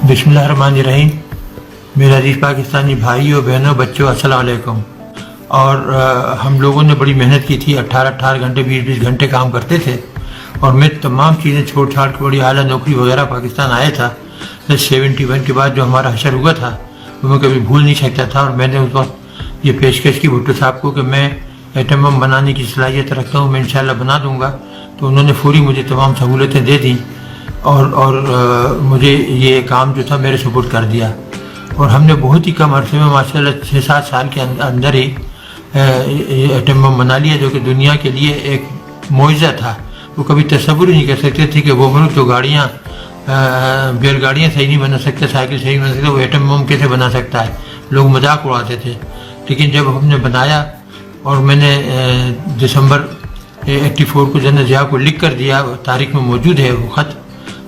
बिस्मिल्लाहिर्रहमानिर्रहीम। मेरे अजीज पाकिस्तानी भाइयों बहनों बच्चों अस्सलाम वालेकुम। और हम लोगों ने बड़ी मेहनत की थी, 18 घंटे 20 घंटे काम करते थे। और मैं तमाम चीज़ें छोड़ छाड़ के बड़ी आला नौकरी वगैरह पाकिस्तान आया था। 71 के बाद जो हमारा हशर हुआ था वो मैं कभी भूल नहीं सकता था। और मैंने उस वक्त ये पेशकश की भुट्टो साहब को कि मैं एटम बम बनाने की सलाहियत रखता हूँ, मैं इंशाल्लाह बना दूँगा। तो उन्होंने पूरी मुझे तमाम सहूलतें दे दी और मुझे ये काम जो था मेरे सुपुर्द कर दिया। और हमने बहुत ही कम अरसे में माशाल्लाह 6-7 साल के अंदर ही एटम बम बना लिया, जो कि दुनिया के लिए एक मुआजिज़ा था। वो कभी तसव्वुर ही नहीं कर सकते थे कि वो मुल्क तो गाड़ियाँ बैलगाड़ियाँ सही नहीं बना सकता, साइकिल सही नहीं बना सकता, वो एटम बम कैसे बना सकता है। लोग मजाक उड़ाते थे। लेकिन जब हमने बनाया और मैंने दिसंबर 84 को जनरल ज़िया को लिख कर दिया, तारीख में मौजूद है वो ख़त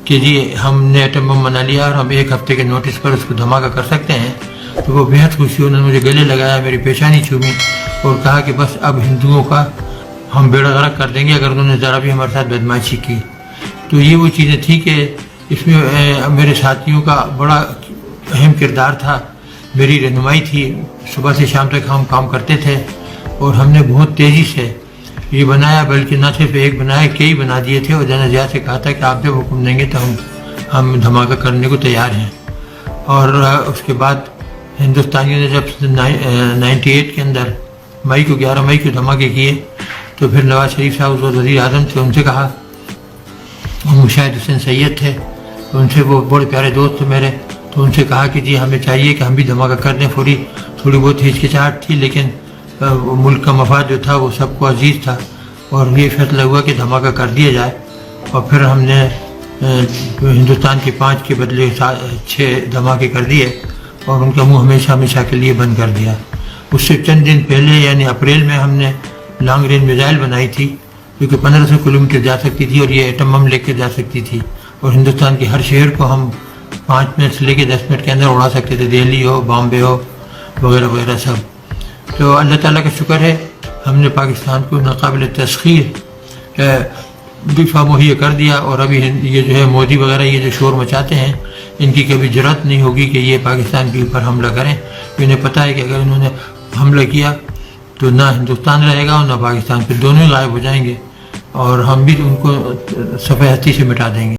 कि जी हमने एटम बम बना लिया और हम 1 हफ्ते के नोटिस पर उसको धमाका कर सकते हैं। तो वो बेहद खुशी, उन्होंने मुझे गले लगाया, मेरी पेशानी छूमी और कहा कि बस अब हिंदुओं का हम बेड़ा गर्क कर देंगे अगर उन्होंने ज़रा भी हमारे साथ बदमाशी की। तो ये वो चीज़ें थी कि इसमें मेरे साथियों का बड़ा अहम किरदार था, मेरी रहनुमाई थी। सुबह से शाम तक हम काम करते थे और हमने बहुत तेज़ी से ये बनाया, बल्कि न सिर्फ एक बनाया, कई बना दिए थे। और जनरल ज़िया से कहा था कि आप जब हुक्म देंगे तो हम धमाका करने को तैयार हैं। और उसके बाद हिंदुस्तानियों ने जब 98 के अंदर 11 मई को धमाके किए तो फिर नवाज शरीफ साहब उस वज़ीर आज़म थे, उनसे कहा, मुशाहिद हुसैन सैयद थे, तो उनसे वो बड़े प्यारे दोस्त थे मेरे, तो उनसे कहा कि जी हमें चाहिए कि हम भी धमाका कर दें। थोड़ी बहुत हिचकिचाहट थी, लेकिन मुल्क का मफाद जो था वो सबको अजीज़ था और ये फैसला हुआ कि धमाका कर दिया जाए। और फिर हमने हिंदुस्तान के 5 के बदले 6 धमाके कर दिए और उनका मुंह हमेशा हमेशा के लिए बंद कर दिया। उससे चंद दिन पहले यानी अप्रैल में हमने लॉन्ग रेंज मिसाइल बनाई थी, जो कि 1500 किलोमीटर जा सकती थी और ये एटम बम लेकर जा सकती थी। और हिंदुस्तान के हर शहर को हम 5 मिनट से लेकर 10 मिनट के अंदर उड़ा सकते थे, दिल्ली हो, बॉम्बे हो, वगैरह वगैरह सब। तो अल्लाह ताला का शुक्र है, हमने पाकिस्तान को नाकाबिल तस्खीर दिफा मुहैया कर दिया। और अभी ये जो है मोदी वगैरह ये जो शोर मचाते हैं, इनकी कभी ज़रूरत नहीं होगी कि ये पाकिस्तान के ऊपर हमला करें। इन्हें पता है कि अगर इन्होंने हमला किया तो ना हिंदुस्तान रहेगा और ना पाकिस्तान, फिर दोनों ही गायब हो जाएंगे और हम भी उनको सफ़े हस्ती से मिटा देंगे।